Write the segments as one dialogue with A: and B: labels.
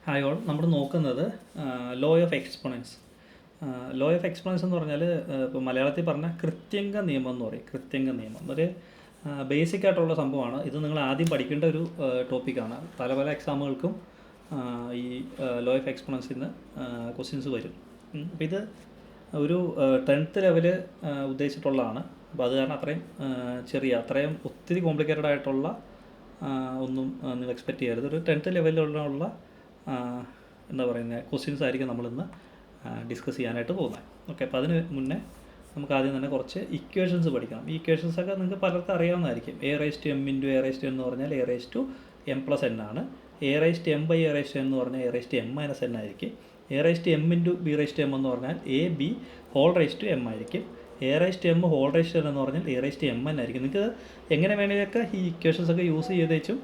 A: Hi all, നമ്മൾ നോക്കുന്നത് law of exponents. Law of exponents എന്ന് പറഞ്ഞാൽ ഇപ്പോൾ മലയാളത്തിൽ പറഞ്ഞാൽ കൃത്യംഗ നിയമം എന്ന് പറയും. കൃത്യംഗ നിയമം ഒരു ബേസിക് ആയിട്ടുള്ള സംഭവമാണ്. ഇത് നിങ്ങൾ ആദ്യം പഠിക്കേണ്ട ഒരു ടോപ്പിക്കാണ്. പല പല എക്സാമുകൾക്കും ഈ ലോ ഓഫ് എക്സ്പോണൻസിൽ നിന്ന് ക്വസ്റ്റ്യൻസ് വരും. അപ്പോൾ ഇത് ഒരു 10th ലെവല് ഉദ്ദേശിച്ചിട്ടുള്ളതാണ്. അപ്പോൾ അത് കാരണം അത്രയും ഒത്തിരി കോംപ്ലിക്കേറ്റഡ് ആയിട്ടുള്ള ഒന്നും നിങ്ങൾ എക്സ്പെക്റ്റ് ചെയ്യരുത്. ഒരു 10th ലെവലിലുള്ള എന്താ പറയുന്നത് ക്വസ്റ്റ്യൻസ് ആയിരിക്കും നമ്മളിന്ന് ഡിസ്കസ് ചെയ്യാനായിട്ട് പോകുന്നത്. ഓക്കെ, അപ്പോൾ അതിന് മുന്നേ നമുക്ക് ആദ്യം തന്നെ കുറച്ച് ഇക്വേഷൻസ് പഠിക്കണം. ഈ ഇക്വേഷൻസൊക്കെ നിങ്ങൾക്ക് പലർക്കും അറിയാവുന്നതായിരിക്കും. A raise to M into A raise to എന്ന് പറഞ്ഞാൽ A raise to M plus N ആണ്. A raise to M by A raise to എന്ന് പറഞ്ഞാൽ A raise to M minus N ആയിരിക്കും. A raise to M into B raise to M എന്ന് പറഞ്ഞാൽ A B whole raise to M ആയിരിക്കും. A raise to M whole raise to N എന്ന് പറഞ്ഞാൽ A raise to M N ആയിരിക്കും. നിങ്ങൾക്ക് എങ്ങനെ വേണമെങ്കിലൊക്കെ ഈ ഇക്വേഷൻസൊക്കെ യൂസ് ചെയ്തേച്ചും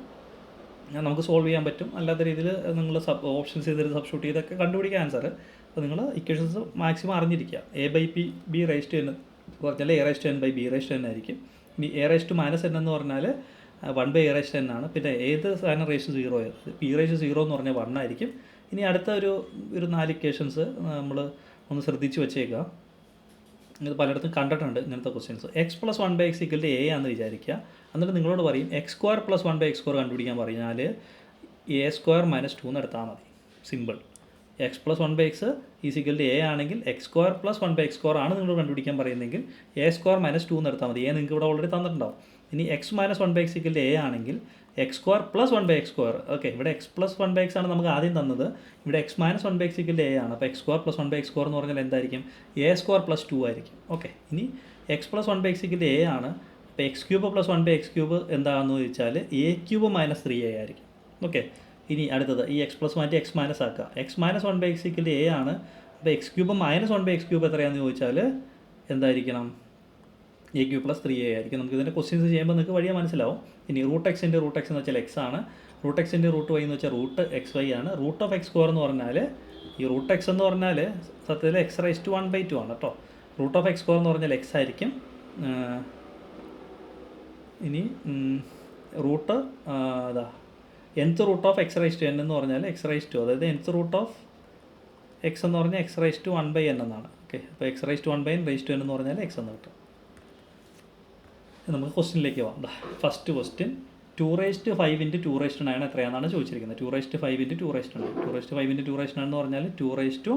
A: നമുക്ക് സോൾവ് ചെയ്യാൻ പറ്റും. അല്ലാത്ത രീതിയിൽ നിങ്ങൾ ഓപ്ഷൻസ് ചെയ്തിട്ട് സബ്സ്റ്റിറ്റ്യൂട്ട് ചെയ്തൊക്കെ കണ്ടുപിടിക്കുക ആൻസർ. അപ്പോൾ നിങ്ങൾ ഇക്വേഷൻസ് മാക്സിമം അറിഞ്ഞിരിക്കുക. A by P B raise to N പറഞ്ഞാൽ A raise to N by B raise to N ആയിരിക്കും. ഇനി A raise to minus N എന്ന് പറഞ്ഞാൽ 1 by A raise to N ആണ്. പിന്നെ ഏത് സാധനം raise to 0 P raise to 0 എന്ന് പറഞ്ഞാൽ 1 ആയിരിക്കും. ഇനി അടുത്ത ഒരു 4 ഇക്വേഷൻസ് നമ്മൾ ഒന്ന് ശ്രദ്ധിച്ച് വെച്ചേക്കുക. ഇത് പലയിടത്തും കണ്ടിട്ടുണ്ട് ഇങ്ങനത്തെ questions. X plus 1 by X equal to A ആണെന്ന് വിചാരിക്കുക. എന്നിട്ട് നിങ്ങളോട് പറയും X square plus 1 by X square കണ്ടുപിടിക്കാൻ പറഞ്ഞാൽ എ സ്ക്വയർ മൈനസ് 2 എന്ന് എടുത്താൽ മതി. Simple. X plus 1 by X is equal to A ആണെങ്കിൽ X square plus 1 by X square ആണ് നിങ്ങൾ കണ്ടുപിടിക്കാൻ പറയുന്നതെങ്കിൽ എ സ്ക്വയർ മൈനസ് 2 എന്ന് എടുത്താൽ മതി. എ നിങ്ങൾക്ക് ഇവിടെ ഓൾറെഡി തന്നിട്ടുണ്ടാവും. ഇനി X minus 1 by X equal to A ആണെങ്കിൽ X square plus 1 by X square. Okay, ഇവിടെ എക്സ് പ്ലസ് 1 ബൈ എക്സ് ആണ് നമുക്ക് ആദ്യം തന്നത്. ഇവിടെ X minus 1 by X equal to A ആണ്. അപ്പോൾ X square plus 1 by X square എന്ന് പറഞ്ഞാൽ എന്തായിരിക്കും? എ സ്ക്വയർ പ്ലസ് 2 ആയിരിക്കും. ഓക്കെ, ഇനി X plus 1 by X equal to A ആണ്. അപ്പോൾ X cube plus 1 by X cube എന്താണെന്ന് ചോദിച്ചാൽ എ ക്യൂബ് മൈനസ് 3a ആയിരിക്കും. ഓക്കെ, ഇനി അടുത്തത് ഈ എക്സ് പ്ലസ് മാറ്റി എക്സ് മൈനസ് ആക്കുക. X minus 1 by X equal to A ആണ്. അപ്പോൾ X cube minus 1 by X cube എത്രയാണെന്ന് ചോദിച്ചാൽ എന്തായിരിക്കണം? എ ക്യൂബ് പ്ലസ് 3a ആയിരിക്കും. നമുക്ക് ഇതിൻ്റെ ക്വസ്റ്റ്യൻസ് ചെയ്യുമ്പോൾ നിങ്ങൾക്ക് വഴിയെ മനസ്സിലാവും. ഇനി റൂട്ട് എക്സിൻ്റെ റൂട്ട് എക്സ് എന്ന് വെച്ചാൽ എക്സ് ആണ്. റൂട്ട് എക്സിൻ്റെ റൂട്ട് വൈ എന്ന് വെച്ചാൽ റൂട്ട് എക്സ് വൈ ആണ്. റൂട്ട് ഓഫ് എക്സ് സ്ക്വയർ എന്ന് പറഞ്ഞാൽ ഈ റൂട്ട് എക്സ് എന്ന് പറഞ്ഞാൽ സത്യത്തിൽ എക്സ് റൈസ് ടു 1 ബൈ 2 ആണ് കേട്ടോ. റൂട്ട് ഓഫ് എക്സ് സ്ക്വയർ എന്ന് പറഞ്ഞാൽ എക്സ് ആയിരിക്കും. ഇനി റൂട്ട് അതാ nth root of X raise to N എന്ന് പറഞ്ഞാൽ എക്സ് റൈസ് ടു, അതായത് nth റൂട്ട് ഓഫ് എക്സ് എന്ന് പറഞ്ഞാൽ X raise to 1 by N എന്നാണ്. ഓക്കെ, അപ്പോൾ X raise to 1 by N raise to N എന്ന് പറഞ്ഞാൽ എക്സ് എന്ന് കിട്ടും. നമുക്ക് ക്വസ്റ്റ്യനിലേക്ക് പോകാം. First question 2 raise to 5 into 2 raise to 9 എത്രയാണെന്നാണ് ചോദിച്ചിരിക്കുന്നത്. 2 raise to 5 into 2 raise to 9. 2 raise to 5 into 2 raise to 9 എന്ന് പറഞ്ഞാൽ 2 റൈസ് ടു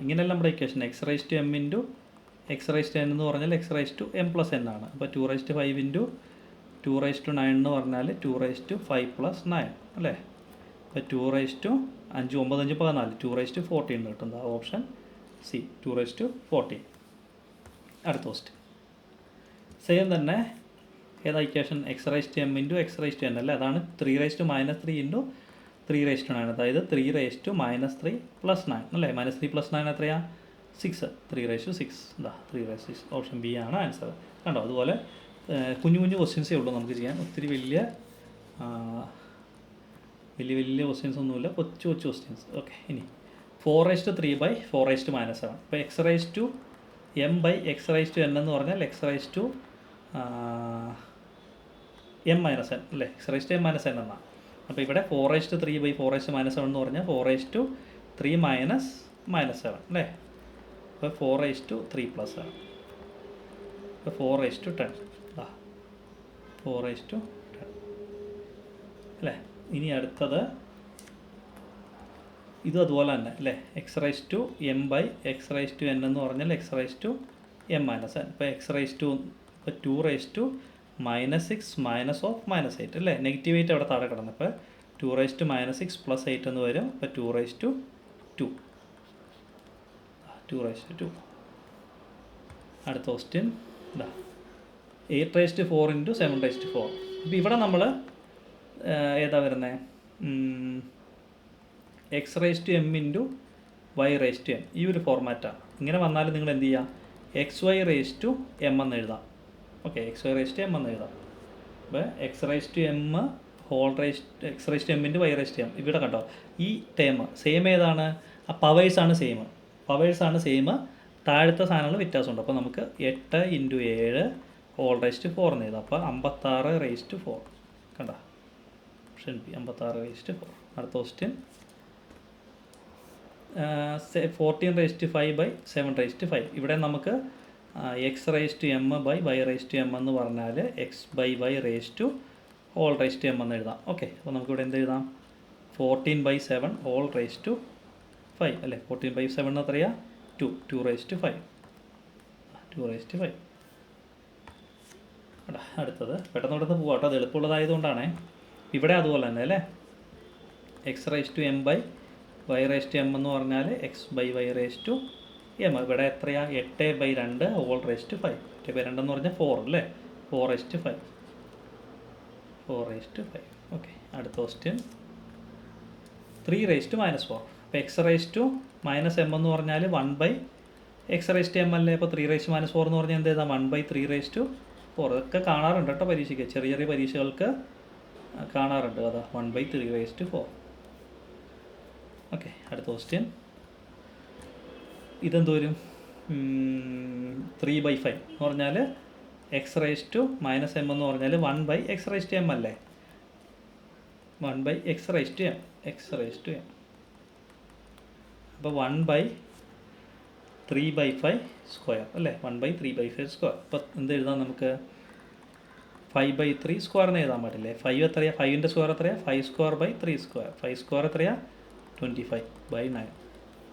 A: ഇങ്ങനെയല്ല നമ്മുടെ equation. X raise to M into x raise to N എന്ന് പറഞ്ഞാൽ X raise to M plus N ആണ്. അപ്പോൾ 2 raise to 5 into 2 raise to 9 എന്ന് പറഞ്ഞാൽ 2 റൈസ് ടു 5 പ്ലസ് 9 അല്ലേ. അപ്പോൾ 2 റൈസ് ടു 5 9 5 14 2 റൈസ് ടു 14 കിട്ടുന്നത് ഓപ്ഷൻ സി, 2 റൈസ് ടു 14. അടുത്ത ക്വസ്റ്റ്യൻ സെയിം തന്നെ. ഏതാ equation? X raise to M into x raise to n അല്ലേ. അതാണ് 3 raise to minus 3 into 3 raise to 9, അതായത് 3 റൈസ് ടു മൈനസ് 3 പ്ലസ് 9 അല്ലേ. മൈനസ് 3 പ്ലസ് 9 എത്രയാണ്? 6. 3 raise to 6 എന്താ 3 റൈസ് ടു 6 ഓപ്ഷൻ ബി ആണ് ആൻസർ. കണ്ടോ, അതുപോലെ കുഞ്ഞു കുഞ്ഞു ക്വസ്റ്റ്യൻസേ ഉള്ളൂ നമുക്ക് ചെയ്യാൻ. ഒത്തിരി വലിയ ക്വസ്റ്റ്യൻസ് ഒന്നുമില്ല, കൊച്ചു ക്വസ്റ്റ്യൻസ്. ഓക്കെ, ഇനി 4 raise to 3 by 4 raise to minus 7. ഇപ്പോൾ X raise to M by X raise to N എന്ന് പറഞ്ഞാൽ X raise to M minus N അല്ലേ. X raise to M minus N എന്നാണ്. അപ്പോൾ ഇവിടെ 4 raise to 3 by 4 raise to minus 7 എന്ന് പറഞ്ഞാൽ 4 raise to 3 minus 7 അല്ലേ. അപ്പോൾ 4 റൈസ് ടു 3 പ്ലസ് 7. അപ്പോൾ 4 റൈസ് ടു 10 4 റൈസ് ടു 10 അല്ലേ. ഇനി അടുത്തത് ഇതും അതുപോലെ തന്നെ അല്ലേ. X raise to M by X raise to N എന്ന് പറഞ്ഞാൽ X raise to M minus n. ഇപ്പോൾ എക്സ് റൈസ് ടു ഇപ്പോൾ 2 raise to minus 6 minus of minus 8 അല്ലേ. നെഗറ്റീവ് 8 അവിടെ താഴെ കിടന്നു. ഇപ്പോൾ 2 റൈസ് ടു മൈനസ് 6 പ്ലസ് 8 എന്ന് വരും. ഇപ്പോൾ 2 റൈസ് ടു 2 റൈസ് ടു 2. അടുത്ത ക്വസ്റ്റ്യൻ ഇതാ 8 raise to 4 into 7 raise to 4. ഇപ്പോൾ ഇവിടെ നമ്മൾ ഏതാ വരുന്നത്? X raise to M into y raise to m, ഈ ഒരു ഫോർമാറ്റാണ്. ഇങ്ങനെ വന്നാൽ നിങ്ങൾ എന്ത് ചെയ്യുക? X y raise to M എന്ന് എഴുതാം. Okay, x y raise to M എന്ന് എഴുതാം. അപ്പോൾ X raise to M whole raise x raise to M into y raise to m. ഇവിടെ കണ്ടോ, ഈ ടേം സെയിം ഏതാണ്? ആ പവേഴ്സാണ് സെയിം. താഴത്തെ സാധനങ്ങൾ വ്യത്യാസമുണ്ട്. അപ്പോൾ നമുക്ക് 8 ഇൻറ്റു 7 ഹോൾ റൈസ് ടു 4 എന്ന് എഴുതാം. അപ്പോൾ 56 റൈസ് ടു 4 കണ്ടോ, ഓപ്ഷൻ ബി 56 റൈസ് ടു 4. അടുത്ത ക്വസ്റ്റ്യൻ 14^5/7^5. ഇവിടെ നമുക്ക് x^m/y^m എന്ന് പറഞ്ഞാൽ x/y^m എന്ന് എഴുതാം. ഓക്കെ, അപ്പോൾ നമുക്കിവിടെ എന്ത് എഴുതാം? 14/7^5 അല്ലേ? 14/7 എത്രയാ? 2^5. അടുത്തത് പെട്ടെന്ന് പെട്ടെന്ന് പോകാം കേട്ടോ, അത് എളുപ്പമുള്ളതായതുകൊണ്ടാണ്. ഇവിടെ അതുപോലെ തന്നെ അല്ലേ, x^m/y^m എന്ന് പറഞ്ഞാൽ x/y^m. ഇവിടെ എത്രയാ? 8/2^5. 8/2 എന്ന് പറഞ്ഞാൽ 4 അല്ലേ? 4/5. ഓക്കെ, അടുത്ത ക്വസ്റ്റ്യൻ 3^-4. അപ്പോൾ x^-m എന്ന് പറഞ്ഞാൽ 1/x^m അല്ലേ? അപ്പോൾ 3^-4 എന്ന് പറഞ്ഞാൽ എന്ത് ചെയ്താൽ 1/3^4. ഇതൊക്കെ കാണാറുണ്ട് കേട്ടോ പരീക്ഷയ്ക്ക്, ചെറിയ ചെറിയ പരീക്ഷകൾക്ക് കാണാറുണ്ട്. അതാ 1/3^4. ഓക്കെ, അടുത്ത ക്വസ്റ്റ്യൻ ഇതെന്തോരും 3/5 എന്ന് പറഞ്ഞാൽ x^-m എന്ന് പറഞ്ഞാൽ 1/x^m അല്ലേ? 1/x^m. അപ്പോൾ 1/3/5² അല്ലേ? 1/3/5². അപ്പോൾ എന്ത് എഴുതാം നമുക്ക്? 5/3² എന്ന് എഴുതാൻ പാടില്ലേ? 5 എത്രയാണ്? 5ൻ്റെ സ്ക്വയർ എത്രയാണ്? 5^2/3². 5² എത്രയാണ്? 25/9.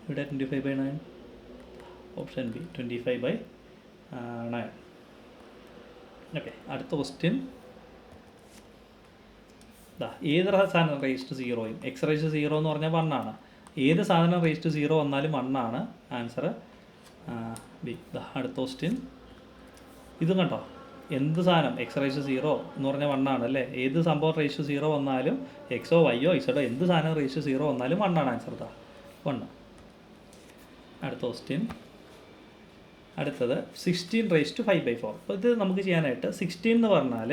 A: ഇവിടെ 25/9. Option B 25/9. ഓക്കെ, അടുത്ത ക്വസ്റ്റ്യൻ ഏത് സാധനം റേസ്റ്റ് 0യും x^0 എന്ന് പറഞ്ഞാൽ 1 ആണ്. ഏത് സാധനം റേസ്റ്റ് 0 വന്നാലും 1 ആണ് ആൻസർ ബി. അടുത്ത ക്വസ്റ്റ്യൻ ഇതും കണ്ടോ, എന്ത് സാധനം x^0 എന്ന് പറഞ്ഞാൽ 1 ആണ് അല്ലേ? ഏത് സംഭവം റേസ്റ്റ് 0 വന്നാലും എക്സോ വൈയോ ഇസഡോ എന്ത് സാധനം റേസ്റ്റ് 0 വന്നാലും 1 ആണ് ആൻസർ. 1. അടുത്ത ക്വസ്റ്റ്യൻ അടുത്തത് 16^5/4. അപ്പോൾ ഇത് നമുക്ക് ചെയ്യാനായിട്ട് 16 എന്ന് പറഞ്ഞാൽ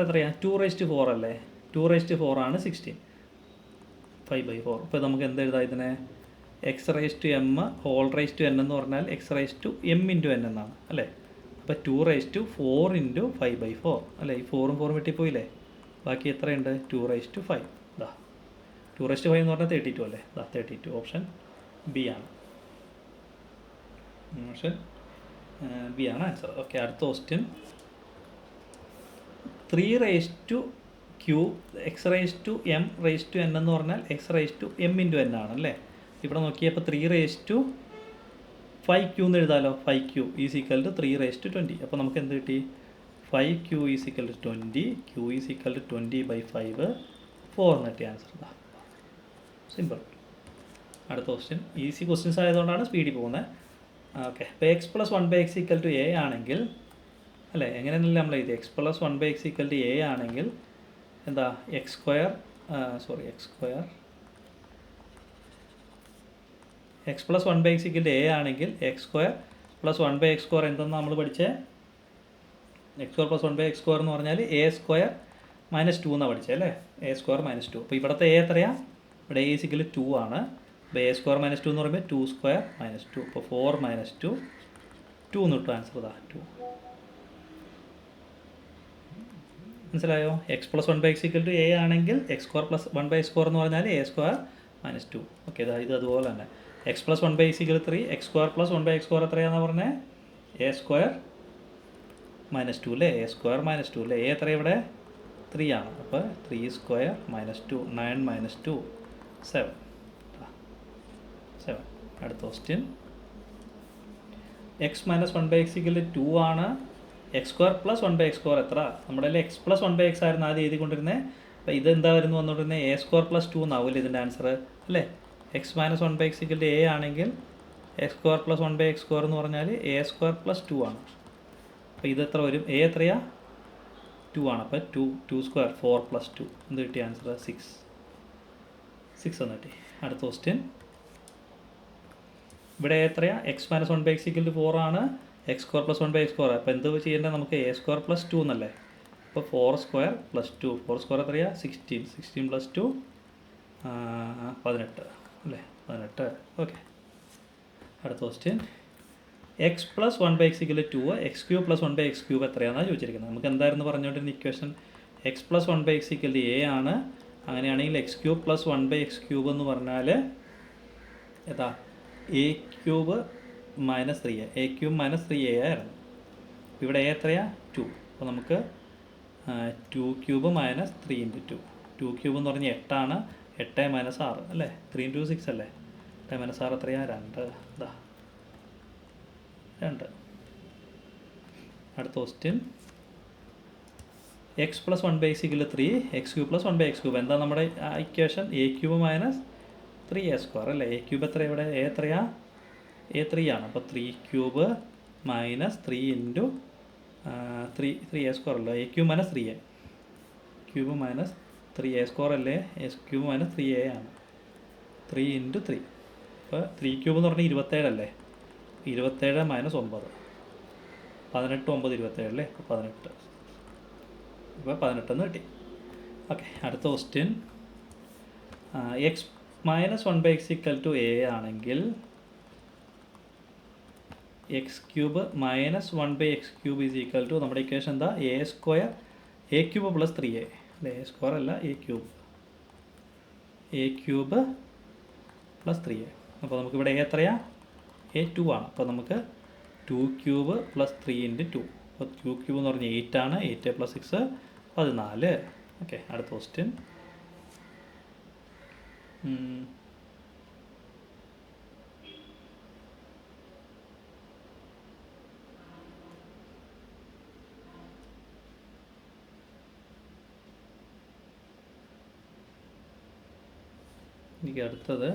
A: എത്രയാണ്? 2^4 അല്ലേ? 2^4 ആണ് 16. 5/4. അപ്പോൾ നമുക്ക് എന്ത് എഴുതാം ഇതിനെ? x^m(n) എന്ന് പറഞ്ഞാൽ x^m × n എന്നാണ് അല്ലേ? അപ്പോൾ 2^4 × 5/4 അല്ലേ? ഈ 4ഉം 4ഉം വെട്ടിപ്പോയില്ലേ? ബാക്കി എത്രയുണ്ട്? 2^5. 2^5 എന്ന് പറഞ്ഞാൽ 32 അല്ലേ? 32. ഓപ്ഷൻ ബി ആണ്. ഓപ്ഷൻ ബി ആണ് ആൻസർ. ഓക്കെ, അടുത്ത ക്വസ്റ്റ്യൻ 3^q x^m(n) എന്ന് പറഞ്ഞാൽ x^m × n ആണ് അല്ലേ? ഇവിടെ നോക്കിയപ്പോൾ 3^5q എന്ന് എഴുതാമല്ലോ. 5q = 3^20. അപ്പോൾ നമുക്ക് എന്ത് കിട്ടി? 5q = 20. q = 20/5 4 എന്ന് കിട്ടിയ ആൻസർ. സിമ്പിൾ. അടുത്ത ക്വസ്റ്റ്യൻ ഈസി ക്വസ്റ്റ്യൻസ് ആയതുകൊണ്ടാണ് സ്പീഡിൽ പോകുന്നത്. ഓക്കെ, ഇപ്പോൾ x+1/x = a ആണെങ്കിൽ അല്ലേ? എങ്ങനെയല്ല നമ്മൾ എഴുതി? x+1/x = a ആണെങ്കിൽ എന്താ? x2 x+1/x = a ആണെങ്കിൽ x2 + 1/x² എന്തെന്ന് നമ്മൾ പഠിച്ചേ? x2 + 1/x² എന്ന് പറഞ്ഞാൽ a² - 2 എന്നാണ് പഠിച്ചത് അല്ലേ? a² - 2. അപ്പോൾ ഇവിടുത്തെ a എത്രയാണ്? ഇവിടെ a = 2 ആണ്. അപ്പോൾ a² - 2 എന്ന് പറയുമ്പോൾ 2² - 2. അപ്പോൾ 4 - 2 2 എന്ന് കിട്ടും ആൻസർ. 2. മനസ്സിലായോ? x+1/x = a ആണെങ്കിൽ x2 + 1/x² എന്ന് പറഞ്ഞാൽ a² - 2. ഓക്കെ, ഇത് അതുപോലെ തന്നെ x+1/x = 3. x2 + 1/x² എത്രയാണെന്ന് പറഞ്ഞത്? a² - 2 അല്ലേ? a² - 2 അല്ലേ? a എത്രയാണ് ഇവിടെ? 3 ആണ്. അപ്പോൾ 3² - 2 9 - 2 7. അടുത്ത ക്വസ്റ്റ്യൻ x-1/x = 2 ആണ്. x² + 1/x² എത്ര? നമ്മുടെ x+1/x ആയിരുന്നു ആദ്യം എഴുതിക്കൊണ്ടിരുന്നത്. അപ്പോൾ ഇതെന്താ വന്നുകൊണ്ടിരുന്നത്? a² + 2 എന്നാവില്ല ഇതിൻ്റെ ആൻസർ അല്ലേ? x-1/x = a ആണെങ്കിൽ x² + 1/x² എന്ന് പറഞ്ഞാൽ a² + 2 ആണ്. അപ്പോൾ ഇതെത്ര വരും? a എത്രയാ? 2 ആണ്. അപ്പോൾ 2² 4 + 2 എന്ത് കിട്ടിയ ആൻസർ? 6 എന്ന് കിട്ടി. അടുത്ത ക്വസ്റ്റ്യൻ ഇവിടെ എത്രയാ? x-1/x = 4 ആണ്. x² + 1/x². അപ്പോൾ എന്ത് ചെയ്യേണ്ടത് നമുക്ക്? a² + 2 എന്നല്ലേ? അപ്പോൾ 4² + 2 4² എത്രയാ? 16 16 + 2 18 അല്ലേ? 18. ഓക്കെ, അടുത്ത ക്വസ്റ്റ്യൻ x+1/x = 2 x³ + 1/x³ എത്രയാണെന്നാണ് ചോദിച്ചിരിക്കുന്നത്. നമുക്ക് എന്തായിരുന്നു പറഞ്ഞുകൊണ്ടിരുന്ന ഇക്വേഷൻ? x+1/x = a ആണ്. അങ്ങനെയാണെങ്കിൽ എക്സ് ക്യൂബ് പ്ലസ് 1/x³ എന്ന് പറഞ്ഞാൽ ഏതാ a³ minus 3a, a³ minus 3a ആയിരുന്നു. ഇവിടെ a എത്രയാ 2. അപ്പോൾ നമുക്ക് 2³ മൈനസ് 3 × 2. 2³ എന്ന് പറഞ്ഞാൽ 8 8 മൈനസ് 6 അല്ലേ, 3 × 6 അല്ലേ. 8 മൈനസ് 6 എത്രയാ 2. ഇതാ 2. അടുത്ത question X plus 1/3 x³ plus 1/x³ എന്താ നമ്മുടെ ഇക്വേഷൻ a³ മൈനസ് 3a² അല്ലേ. a³ എത്ര ഇവിടെ a എത്രയാ a3 ആണ്. അപ്പോൾ 3³ മൈനസ് 3 × 3a² അല്ലേ, a³ minus 3a, cube minus 3a² അല്ലേ, s³ മൈനസ് 3a ആണ്. 3 × 3. അപ്പോൾ 3³ എന്ന് പറഞ്ഞാൽ 27 അല്ലേ, 27 മൈനസ് 9, 18 9 27 അല്ലേ, അപ്പോൾ 18. ഇപ്പോൾ 18 എന്ന് കിട്ടി. ഓക്കെ, അടുത്ത question X minus 1/x = a ആണെങ്കിൽ x³ മൈനസ് 1/x³ = നമ്മുടെ ഇക്വേഷൻ എന്താ a² a³ പ്ലസ് 3a അല്ലേ, a² അല്ല a³ പ്ലസ് 3a. അപ്പോൾ നമുക്കിവിടെ a എത്രയാ a2 ആണ്. അപ്പോൾ നമുക്ക് 2³ പ്ലസ് 3 × 2. അപ്പോൾ 2³ എന്ന് പറഞ്ഞാൽ 8 ആണ്, 8 പ്ലസ് 6 14. ഓക്കെ, അടുത്ത ക്വസ്റ്റ്യൻ എനിക്ക് അടുത്തത്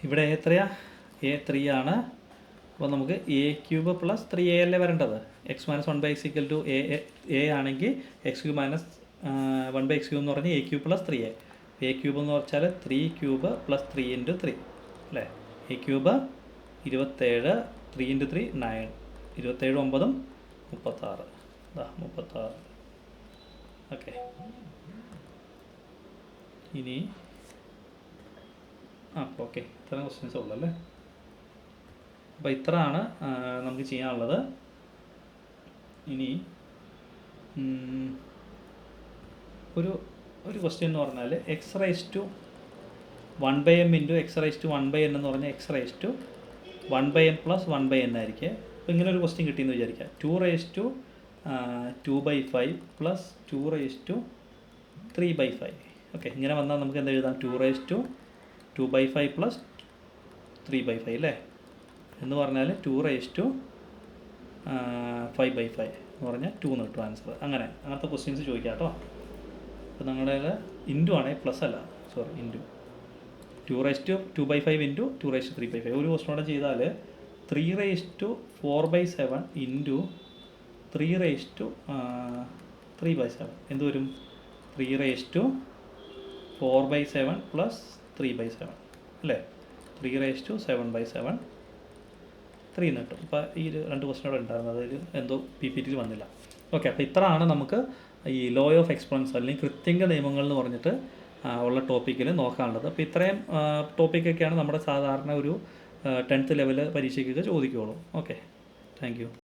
A: ഇവിടെ എത്രയാ a3 ആണ്. അപ്പോൾ നമുക്ക് a³ പ്ലസ് 3a അല്ലേ വരേണ്ടത്. എക്സ് മൈനസ് 1/x = a ആണെങ്കിൽ x³ മൈനസ് 1/x³ എന്ന് പറഞ്ഞാൽ a³ പ്ലസ് 3a. a³ എന്ന് വെച്ചാൽ 3³ പ്ലസ് 3 × 3 അല്ലേ. a³ 27, 3 × 3 9, 27 9 36, 36. ഓക്കെ, ഇനി ഓക്കെ, ഇത്രയും ക്വസ്റ്റ്യൻസ് ഉള്ളൂ അല്ലേ. അപ്പോൾ ഇത്രയാണ് നമുക്ക് ചെയ്യാനുള്ളത്. ഇനി ഒരു ക്വസ്റ്റ്യൻ എന്ന് പറഞ്ഞാൽ x⁻1/m × x⁻1/n എന്ന് പറഞ്ഞാൽ x⁻1/m പ്ലസ് 1/n ആയിരിക്കും. അപ്പോൾ ഇങ്ങനെ ഒരു ക്വസ്റ്റ്യൻ കിട്ടിയെന്ന് വിചാരിക്കുക. 2^2/5 പ്ലസ് 2^3/5. ഓക്കെ, ഇങ്ങനെ വന്നാൽ നമുക്ക് എന്താ എഴുതാം, 2^2/5 പ്ലസ് 3/5 അല്ലേ. എന്ന് പറഞ്ഞാൽ 2^5/5 എന്ന് പറഞ്ഞാൽ 2 എന്ന് കിട്ടും ആൻസർ. അങ്ങനത്തെ ക്വസ്റ്റ്യൻസ് ചോദിക്കാം കേട്ടോ. അപ്പോൾ നിങ്ങളുടെ ഇൻറ്റു ആണേ, പ്ലസ് അല്ല, സോറി, ഇൻറ്റു 2^2/5 × 2^3/5. ഒരു ക്വസ്റ്റ്യനോടെ ചെയ്താൽ 3^4/7 × 3^3/7 എന്ത് വരും, 3^4/7 പ്ലസ് 3/7 അല്ലേ, 3^7/7 3 എന്ന് കിട്ടും. അപ്പോൾ ഈ 2 ക്വസ്റ്റ്യനോടെ ഉണ്ടായിരുന്നത് അതിൽ എന്തോ PPT-യിൽ വന്നില്ല. ഓക്കെ, അപ്പോൾ ഇത്രയാണ് നമുക്ക് ഈ ലോ ഓഫ് എക്സ്പോണൻസ് അല്ലെങ്കിൽ കൃത്യംഗ നിയമങ്ങൾ എന്ന് പറഞ്ഞിട്ട് ഉള്ള ടോപ്പിക്കിൽ നോക്കാനുള്ളത്. അപ്പോൾ ഇത്രയും ടോപ്പിക്കൊക്കെയാണ് നമ്മുടെ സാധാരണ ഒരു 10th ലെവൽ പരീക്ഷയ്ക്കൊക്കെ ചോദിക്കുകയുള്ളൂ. Okay, thank U.